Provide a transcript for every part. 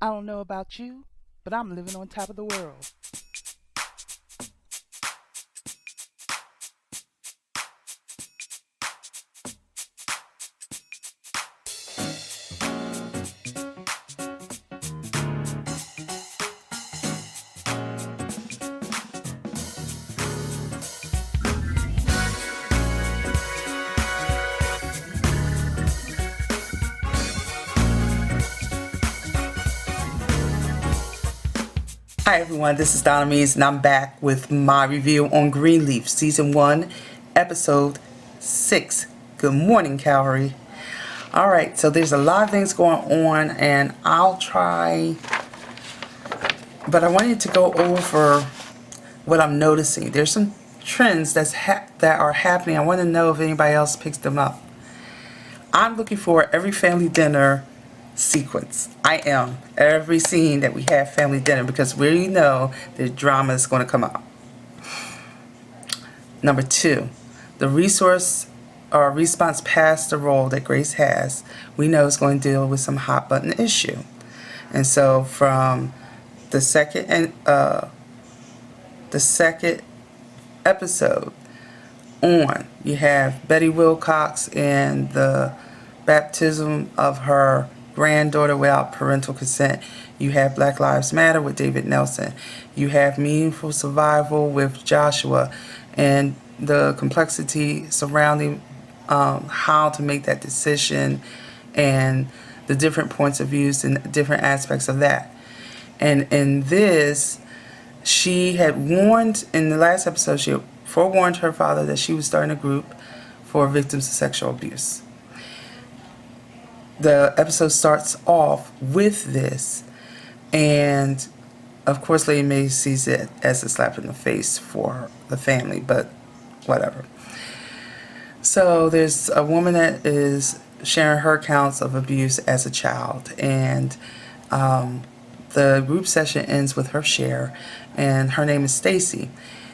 I don't know about you, but I'm living on top of the world. Hi everyone, this is Donna and I'm back with my review on Greenleaf Season 1, Episode 6. Good morning, Calvary. Alright, so there's a lot of things going on and I'll try, but I wanted to go over what I'm noticing. There's some trends that are happening. I want to know if anybody else picks them up. I'm looking for every family dinner sequence. I am. Every scene that we have family dinner, because we know the drama is going to come out. Number 2, the resource or response past the role that Grace has, we know is going to deal with some hot button issue. And so from the second episode on, you have Betty Wilcox and the baptism of her granddaughter without parental consent. You have Black Lives Matter with David Nelson. You have Meaningful Survival with Joshua and the complexity surrounding how to make that decision and the different points of views and different aspects of that. And in this, she had warned, in the last episode, she forewarned her father that she was starting a group for victims of sexual abuse. The episode starts off with this, and of course Lady May sees it as a slap in the face for the family, but whatever. So there's a woman that is sharing her accounts of abuse as a child, and the group session ends with her share, and her name is Stacy.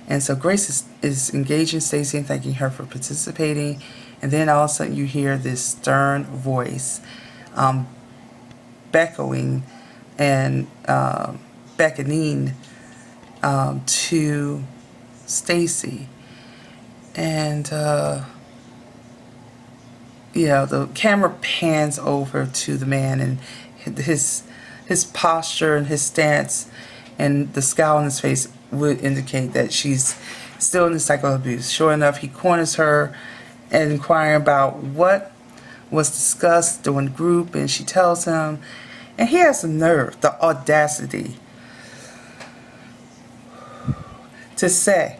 And so Grace is engaging Stacy and thanking her for participating. And then all of a sudden you hear this stern voice beckoning and beckoning to Stacy. And, the camera pans over to the man and his posture and his stance and the scowl on his face would indicate that she's still in the cycle of abuse. Sure enough, he corners her and inquiring about what was discussed during the group, and she tells him, and he has the nerve, the audacity to say,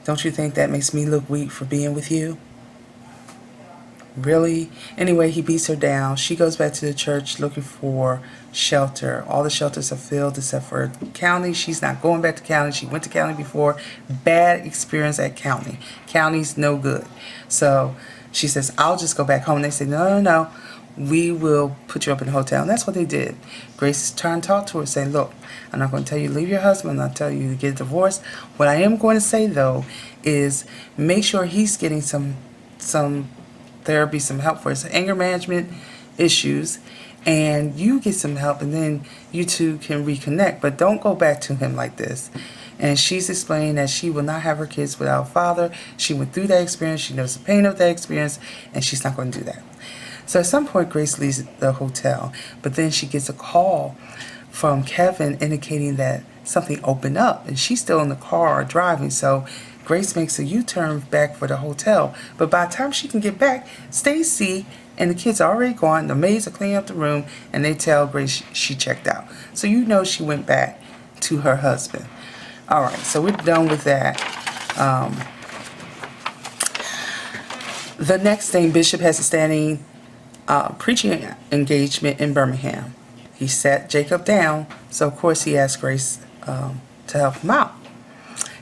"Don't you think that makes me look weak for being with you?" Really? Anyway, he beats her down. She goes back to the church looking for shelter. All the shelters are filled except for county. She's not going back to county. She went to county before. Bad experience at county. County's no good. So she says, "I'll just go back home." And they say, no. We will put you up in a hotel. And that's what they did. Grace is trying to talk to her, saying, "Look, I'm not going to tell you to leave your husband. I'm not telling you to get a divorce. What I am going to say, though, is make sure he's getting some therapy, some help for his anger management issues, and you get some help, and then you two can reconnect. But don't go back to him like this." And she's explaining that she will not have her kids without a father. She went through that experience. She knows the pain of that experience, and she's not going to do that. So at some point, Grace leaves the hotel, but then she gets a call from Kevin indicating that something opened up, and she's still in the car driving. So Grace makes a U-turn back for the hotel, but by the time she can get back, Stacy and the kids are already gone. The maids are cleaning up the room, and they tell Grace she checked out. So you know she went back to her husband. All right, so we're done with that. The next thing, Bishop has a standing preaching engagement in Birmingham. He sat Jacob down, so of course he asked Grace to help him out.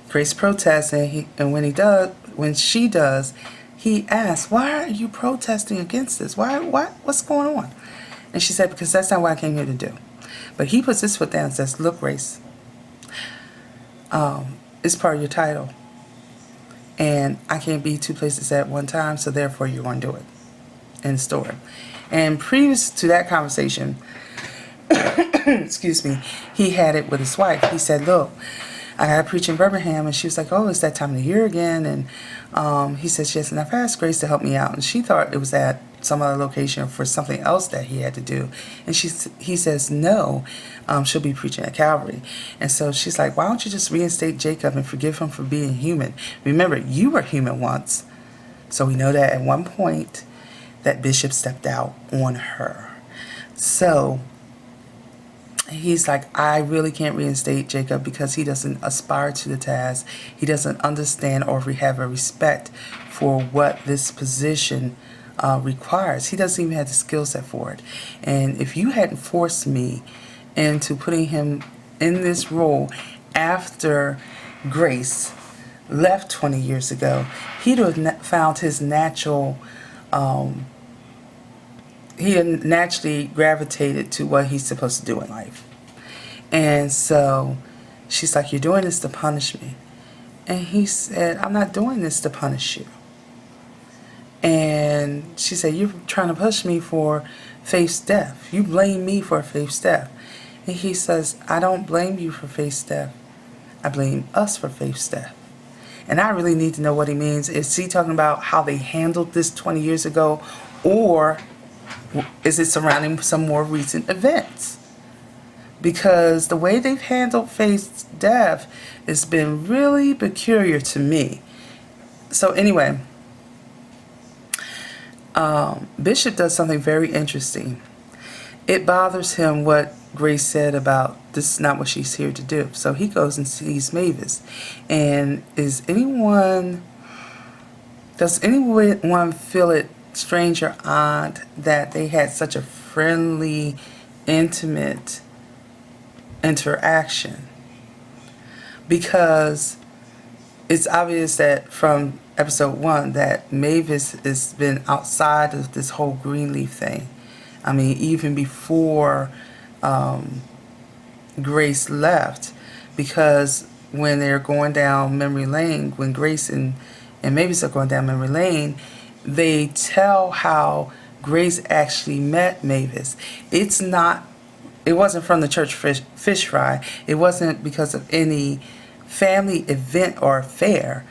Grace protests, and when she does, he asks, "Why are you protesting against this? What's going on?" And she said, "Because that's not what I came here to do." But he puts his foot down and says, "Look, Grace, it's part of your title, and I can't be two places at one time, so therefore you're going to do it." End story. And previous to that conversation, excuse me, he had it with his wife. He said, look, I got to preach in Birmingham. And she was like, oh, it's that time of the year again. And he said, yes, and I've asked Grace to help me out. And she thought it was at some other location for something else that he had to do. And he says, no, she'll be preaching at Calvary. And so she's like, why don't you just reinstate Jacob and forgive him for being human? Remember, you were human once. So we know that at one point that Bishop stepped out on her. So he's like, I really can't reinstate Jacob because he doesn't aspire to the task. He doesn't understand or have a respect for what this position requires. He doesn't even have the skill set for it. And if you hadn't forced me into putting him in this role after Grace left 20 years ago, he'd have found his natural, he had naturally gravitated to what he's supposed to do in life. And so she's like, you're doing this to punish me. And he said, I'm not doing this to punish you. And she said, you're trying to push me for Faith's death. You blame me for Faith's death. And he says, I don't blame you for Faith's death. I blame us for Faith's death. And I really need to know what he means. Is he talking about how they handled this 20 years ago? Or is it surrounding some more recent events? Because the way they've handled Faith's death has been really peculiar to me. So anyway, Bishop does something very interesting. It bothers him what Grace said about this is not what she's here to do. So he goes and sees Mavis. And does anyone feel it strange or odd that they had such a friendly, intimate interaction? Because it's obvious that from episode 1 that Mavis has been outside of this whole Greenleaf thing. I mean, even before Grace left, because when they're going down memory lane, when Grace and Mavis are going down memory lane, they tell how Grace actually met Mavis. It wasn't from the church fish fry. It wasn't because of any family event or affair.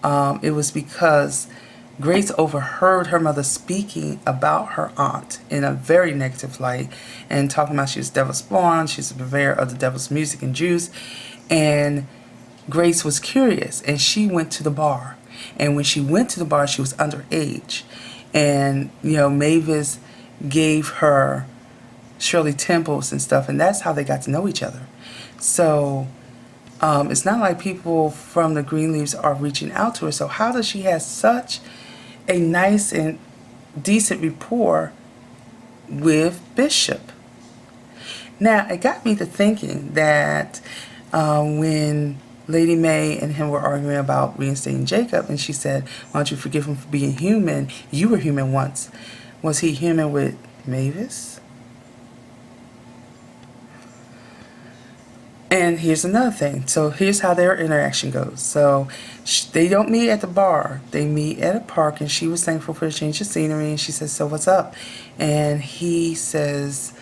It was because Grace overheard her mother speaking about her aunt in a very negative light and talking about she was devil's spawn, she's a purveyor of the devil's music and juice. And Grace was curious and she went to the bar. And when she went to the bar, she was underage. And, Mavis gave her Shirley Temples and stuff, and that's how they got to know each other. So it's not like people from the Greenleafs are reaching out to her. So how does she have such a nice and decent rapport with Bishop? Now, it got me to thinking that when Lady May and him were arguing about reinstating Jacob, and she said, why don't you forgive him for being human? You were human once. Was he human with Mavis? And here's another thing. So here's how their interaction goes. So they don't meet at the bar. They meet at a park, and she was thankful for the change of scenery, and she says, so what's up? And he says,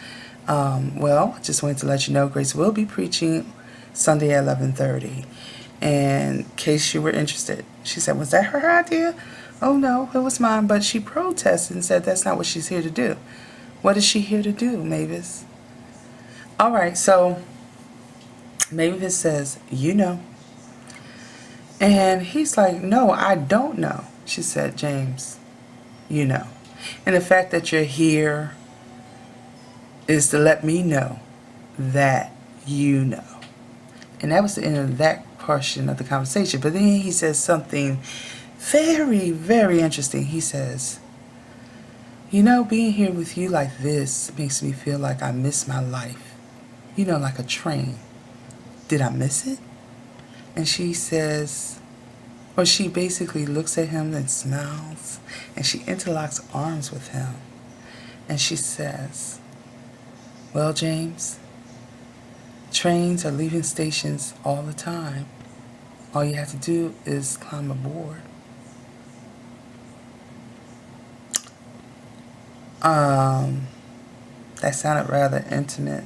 well, I just wanted to let you know Grace will be preaching Sunday at 11:30. And in case you were interested. She said, was that her idea? Oh, no, it was mine. But she protested and said that's not what she's here to do. What is she here to do, Mavis? All right, so Mavis says, you know. And he's like, no, I don't know. She said, James, you know. And the fact that you're here is to let me know that you know. And that was the end of that portion of the conversation. But then he says something very, very interesting. He says, being here with you like this makes me feel like I miss my life. Like a train. Did I miss it? And she says, or she basically looks at him and smiles, and she interlocks arms with him. And she says, well, James, trains are leaving stations all the time. All you have to do is climb aboard. That sounded rather intimate.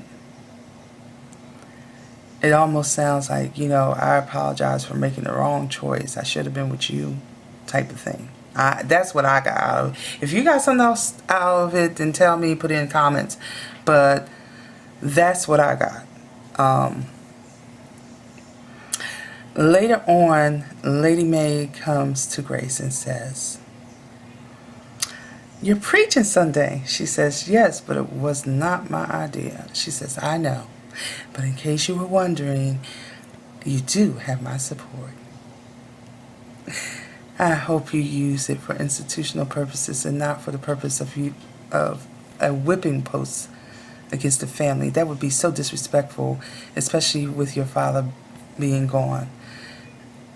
it almost sounds like, I apologize for making the wrong choice. I should have been with you, type of thing. That's what I got out of it. If you got something else out of it, then tell me, put it in comments. But that's what I got. Later on, Lady Mae comes to Grace and says, "You're preaching Sunday." She says, "Yes, but it was not my idea." She says, "I know. But in case you were wondering, you do have my support. I hope you use it for institutional purposes and not for the purpose of a whipping post against the family. That would be so disrespectful, especially with your father being gone.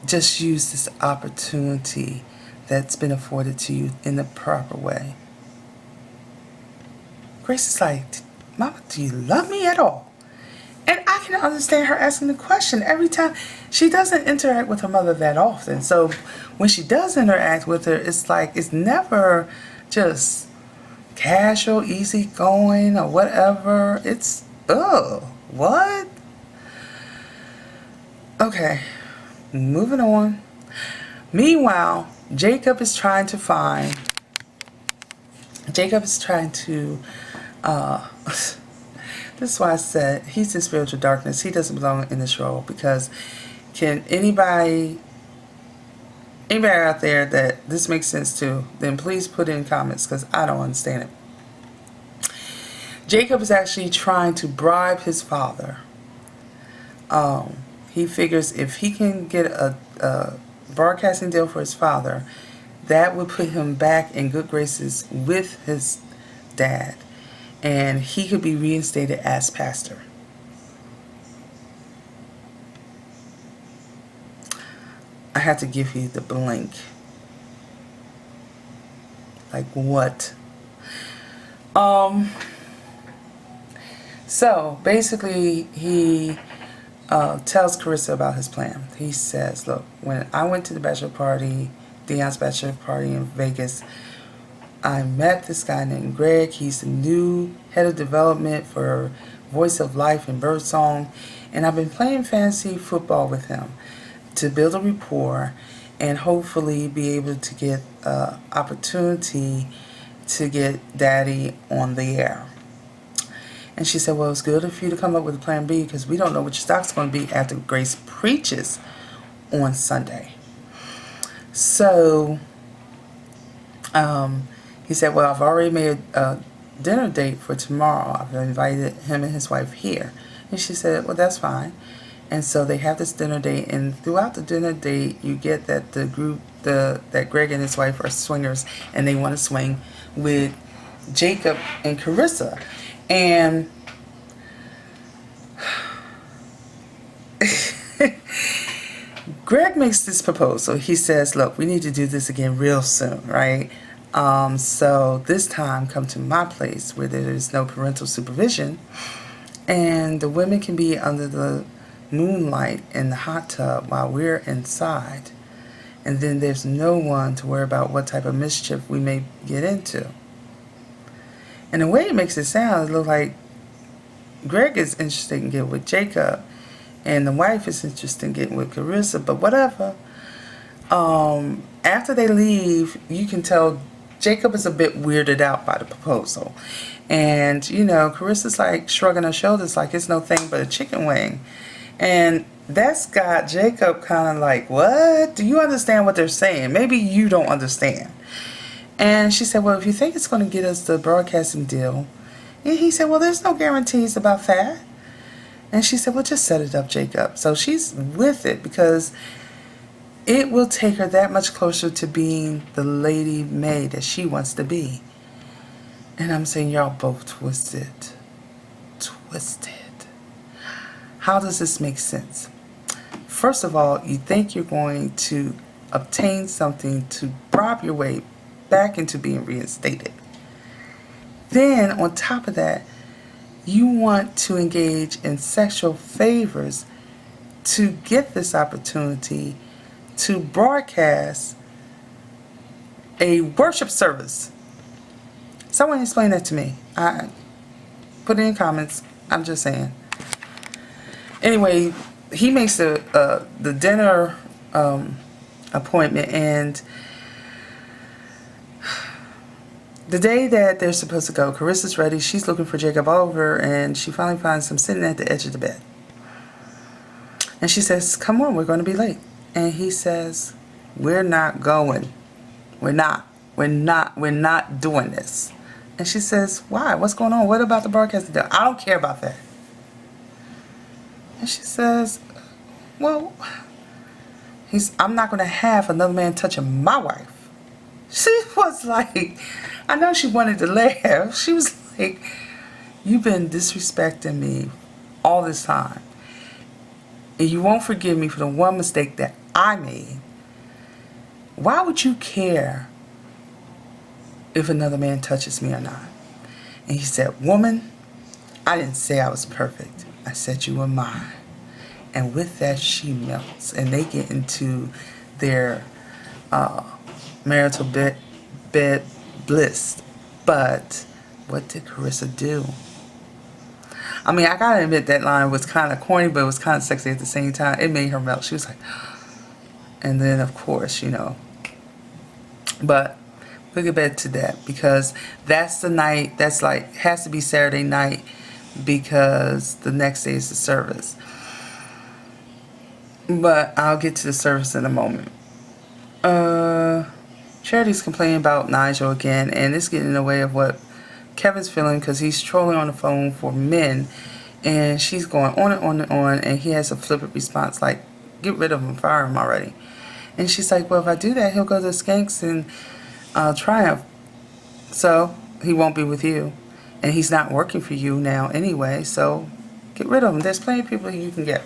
Just use this opportunity that's been afforded to you in the proper way." Grace is like, "Mama, do you love me at all?" And I can understand her asking the question every time. She doesn't interact with her mother that often. So when she does interact with her, it's like, it's never just casual, easy going or whatever. It's, what? Okay, moving on. Meanwhile, Jacob is trying to, this is why I said he's in spiritual darkness. He doesn't belong in this role, because can anybody out there that this makes sense to, then please put it in comments, because I don't understand it. Jacob is actually trying to bribe his father. He figures if he can get a broadcasting deal for his father, that would put him back in good graces with his dad, and he could be reinstated as pastor. I had to give you the blank. Like, what? So basically, he tells Carissa about his plan. He says, "Look, when I went to the bachelor party, Dion's bachelor party in Vegas, I met this guy named Greg. He's the new head of development for Voice of Life and Birdsong, and I've been playing fantasy football with him to build a rapport and hopefully be able to get an opportunity to get Daddy on the air." And she said, "Well, it's good for you to come up with a plan B, because we don't know what your stock's going to be after Grace preaches on Sunday." So he said, "Well, I've already made a dinner date for tomorrow. I've invited him and his wife here." And she said, "Well, that's fine." And so they have this dinner date, and throughout the dinner date, you get that the group, that Greg and his wife are swingers, and they want to swing with Jacob and Carissa. And Greg makes this proposal. He says, "Look, we need to do this again real soon, right? So this time come to my place where there is no parental supervision, and the women can be under the moonlight in the hot tub while we're inside. And then there's no one to worry about what type of mischief we may get into." And the way it makes it sound, it looks like Greg is interested in getting with Jacob, and the wife is interested in getting with Carissa, but whatever. After they leave, you can tell Jacob is a bit weirded out by the proposal. And, Carissa's like shrugging her shoulders like it's no thing but a chicken wing. And that's got Jacob kind of like, "What? Do you understand what they're saying? Maybe you don't understand." And she said, "Well, if you think it's going to get us the broadcasting deal." And he said, "Well, there's no guarantees about that." And she said, "Well, just set it up, Jacob." So she's with it because it will take her that much closer to being the Lady Mae that she wants to be. And I'm saying, y'all both twisted. How does this make sense? First of all, you think you're going to obtain something to bribe your way back into being reinstated. Then, on top of that, you want to engage in sexual favors to get this opportunity to broadcast a worship service. Someone explain that to me. Put it in comments. I'm just saying. Anyway, he makes the dinner appointment, and the day that they're supposed to go, Carissa's ready. She's looking for Jacob Oliver, and she finally finds him sitting at the edge of the bed. And she says, come on, we're going to be late. And he says, we're not going. We're not doing this. And she says, why? What's going on? What about the broadcasting deal? I don't care about that. And she says, well, I'm not going to have another man touching my wife. She was like, I know she wanted to laugh. She was like, you've been disrespecting me all this time. And you won't forgive me for the one mistake that I made. Why would you care if another man touches me or not? And he said, woman, I didn't say I was perfect. I said you were mine. And with that, she melts. And they get into their marital bed bliss. But what did Carissa do? I mean, I gotta admit that line was kind of corny, but it was kind of sexy at the same time. It made her melt. She was like, and then of course, you know. But we'll get back to that, because that's the night. That's like, has to be Saturday night, because the next day is the service. But I'll get to the service in a moment. Charity's complaining about Nigel again, and it's getting in the way of what Kevin's feeling, because he's trolling on the phone for men, and she's going on and on and on, and he has a flippant response like, get rid of him, fire him already. And she's like, well, if I do that, he'll go to Skanks and Triumph, so he won't be with you, and he's not working for you now anyway, so get rid of him. There's plenty of people you can get.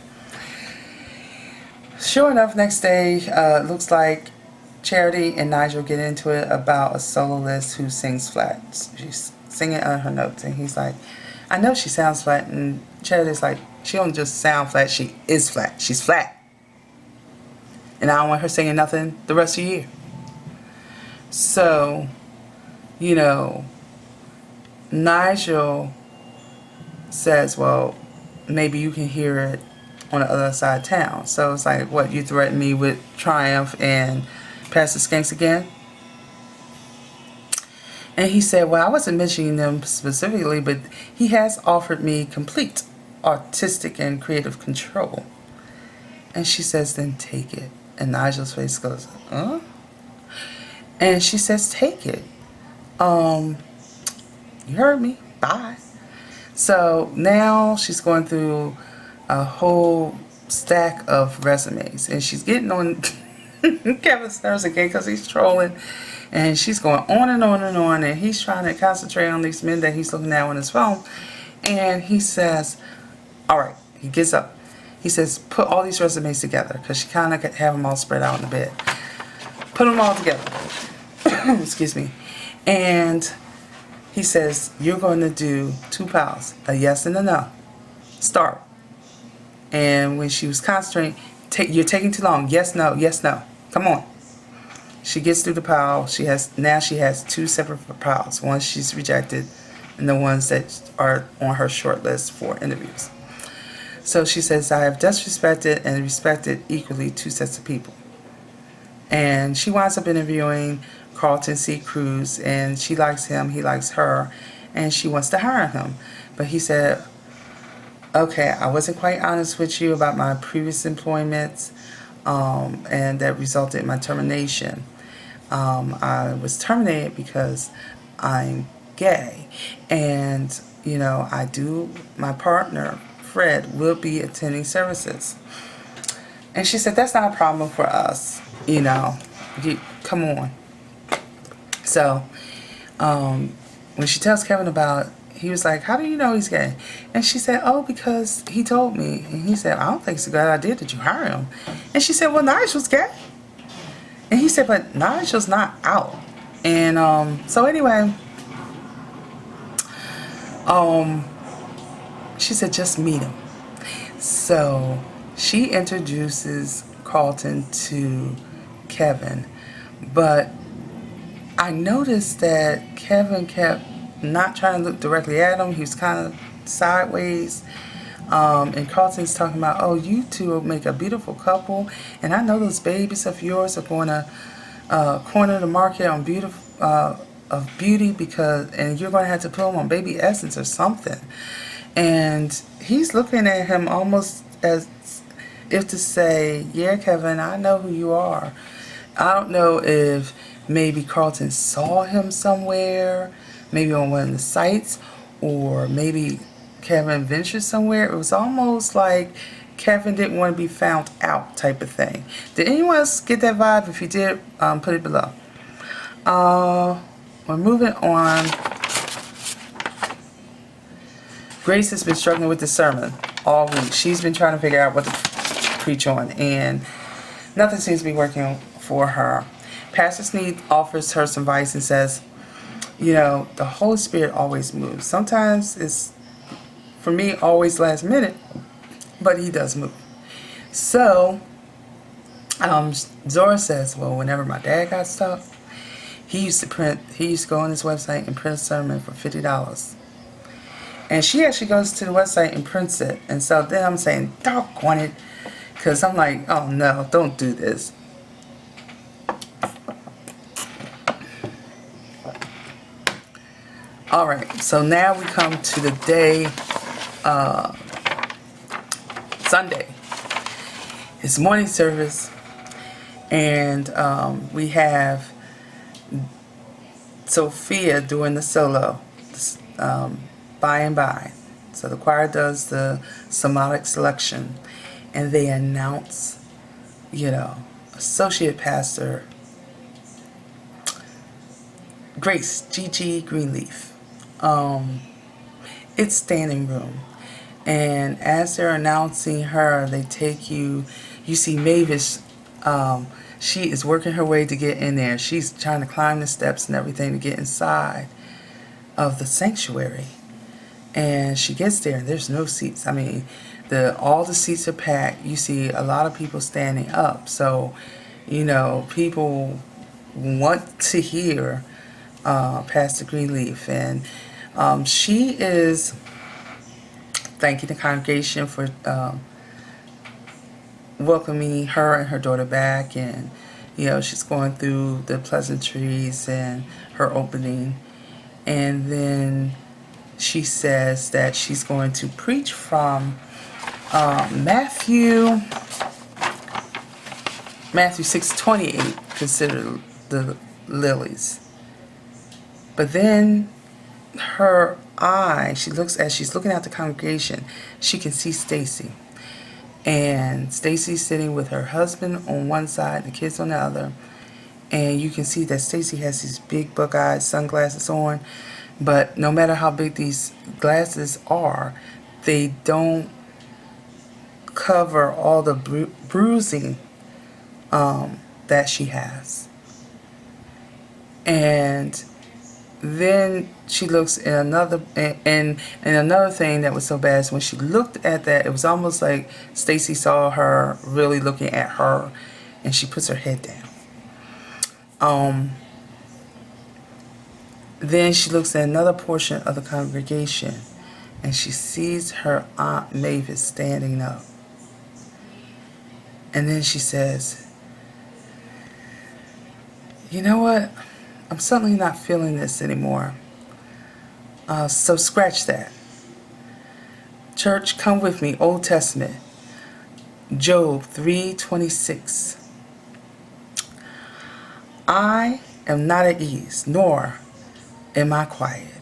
Sure enough, next day, looks like Charity and Nigel get into it about a soloist who sings flat. She's singing on her notes, and he's like, I know she sounds flat, and Charity's like, she don't just sound flat, she is flat. She's flat. And I don't want her singing nothing the rest of the year. So, you know, Nigel says, well, maybe you can hear it on the other side of town. So it's like, what, you threaten me with Triumph and Pastor Skanks again? And he said, well, I wasn't mentioning them specifically, but he has offered me complete artistic and creative control. And she says, then take it. And Nigel's face goes, huh? And she says, take it. You heard me. Bye. So now she's going through a whole stack of resumes, and she's getting on Kevin's nerves again because he's trolling, and she's going on and on and on, and he's trying to concentrate on these men that he's looking at on his phone. And he says, all right, he gets up. He says, put all these resumes together, because she kind of could have them all spread out in the bed. Put them all together. Excuse me. And he says, you're going to do 2 piles, a yes and a no. Start. And when she was concentrating, you're taking too long. Yes, no, yes, no. Come on. She gets through the pile. Now she has 2 separate piles. One she's rejected, and the ones that are on her short list for interviews. So she says, I have disrespected and respected equally 2 sets of people. And she winds up interviewing Carlton C. Cruz, and she likes him, he likes her, and she wants to hire him. But he said, okay, I wasn't quite honest with you about my previous employments, and that resulted in my termination. I was terminated because I'm gay, and, you know, my partner, Fred, will be attending services. And she said, that's not a problem for us, you know, come on. So, when she tells Kevin about it, he was like, how do you know he's gay? And she said, oh, because he told me. And he said, I don't think it's a good idea that you hire him. And she said, well, Nigel's gay. And he said, but Nigel's not out. And so anyway, she said, just meet him. So she introduces Carlton to Kevin. But I noticed that Kevin kept not trying to look directly at him. He was kind of sideways. And Carlton's talking about, oh, you two will make a beautiful couple, and I know those babies of yours are going to corner the market on of beauty, and you're going to have to put them on baby essence or something. And he's looking at him almost as if to say, yeah, Kevin, I know who you are. I don't know if maybe Carlton saw him somewhere, maybe on one of the sites, or maybe Kevin ventured somewhere. It was almost like Kevin didn't want to be found out type of thing. Did anyone else get that vibe? If you did, put it below. We're moving on. Grace has been struggling with the sermon all week. She's been trying to figure out what to preach on, and nothing seems to be working for her. Pastor Sneed offers her some advice and says, you know, the Holy Spirit always moves. Sometimes it's, for me, always last minute, but he does move. So, Zora says, well, whenever my dad got stuff, he used to go on his website and print a sermon for $50. And she actually goes to the website and prints it. And so then I'm saying, doggone it. Because I'm like, oh no, don't do this. Alright, so now we come to the day, Sunday. It's morning service. And we have Sophia doing the solo. By and by. So the choir does the somatic selection, and they announce, you know, Associate Pastor Grace Greenleaf. It's standing room, and as they're announcing her, they take you see Mavis. She is working her way to get in there. She's trying to climb the steps and everything to get inside of the sanctuary. And she gets there, and there's no seats. I mean, all the seats are packed. You see a lot of people standing up. So, you know, people want to hear Pastor Greenleaf. And she is thanking the congregation for welcoming her and her daughter back. And, you know, she's going through the pleasantries and her opening. And then she says that she's going to preach from Matthew 6:28, consider the lilies. But then her eye, as she's looking at the congregation, she can see Stacy. And Stacy's sitting with her husband on one side and the kids on the other. And you can see that Stacy has these big bug-eyed sunglasses on. But no matter how big these glasses are, they don't cover all the bruising that she has. And then she looks at another, and another thing that was so bad is when she looked at that, it was almost like Stacy saw her really looking at her, and she puts her head down. Then she looks at another portion of the congregation, and she sees her Aunt Mavis standing up. And then she says, you know what? I'm suddenly not feeling this anymore. So scratch that. Church, come with me. Old Testament. Job 3:26. I am not at ease, nor am I quiet.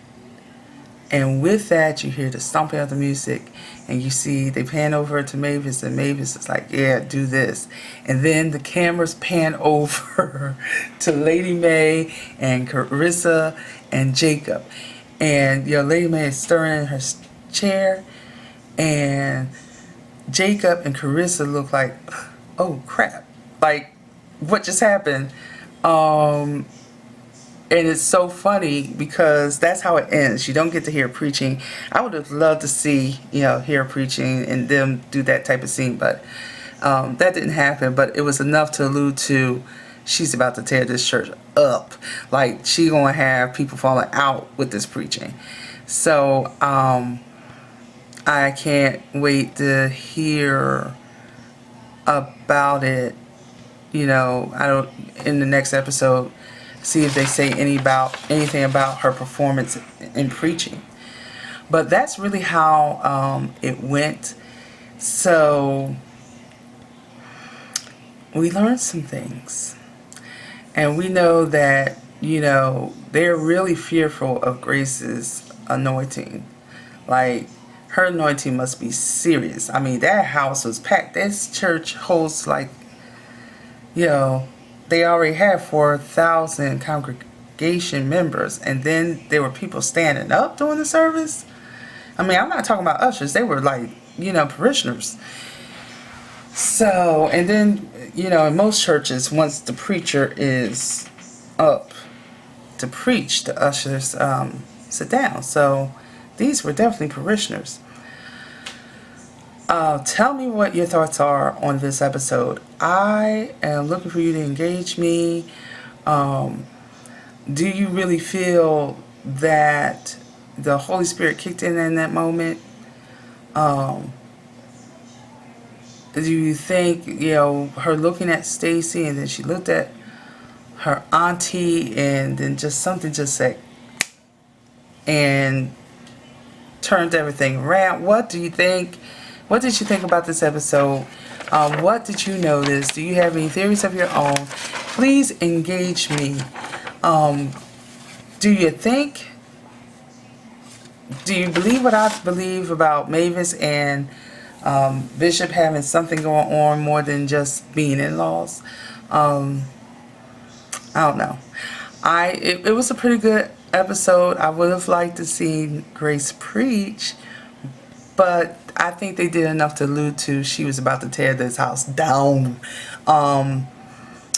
And with that, you hear the stomping of the music, and you see they pan over to Mavis, and Mavis is like, yeah, do this. And then the cameras pan over to Lady Mae and Carissa and Jacob. And, you know, Lady Mae is stirring in her chair, and Jacob and Carissa look like, oh, crap. Like, what just happened? And it's so funny because that's how it ends. You don't get to hear preaching. I would have loved to see, hear preaching and them do that type of scene, but that didn't happen. But it was enough to allude to she's about to tear this church up. Like, she gonna have people falling out with this preaching. So I can't wait to hear about it. I don't, in the next episode, see if they say anything about her performance in preaching. But that's really how it went. So we learned some things. And we know that, they're really fearful of Grace's anointing. Like, her anointing must be serious. I mean, that house was packed. This church holds like, they already have 4,000 congregation members. And then there were people standing up during the service. I mean, I'm not talking about ushers. They were like, parishioners. So, and then, in most churches, once the preacher is up to preach, the ushers sit down. So, these were definitely parishioners. Tell me what your thoughts are on this episode. I am looking for you to engage me. Do you really feel that the Holy Spirit kicked in that moment? Do you think, her looking at Stacy and then she looked at her auntie and then just something just said and turned everything around? What do you think? What did you think about this episode? What did you notice? Do you have any theories of your own? Please engage me. Do you believe what I believe about Mavis and Bishop having something going on more than just being in-laws? I don't know. It was a pretty good episode. I would have liked to see Grace preach, but I think they did enough to allude to she was about to tear this house down.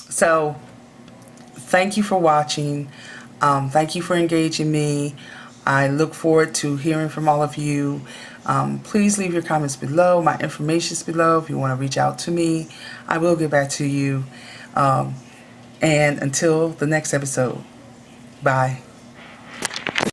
So thank you for watching. Thank you for engaging me. I look forward to hearing from all of you. Please leave your comments below. My information is below if you want to reach out to me. I will get back to you. And until the next episode, bye.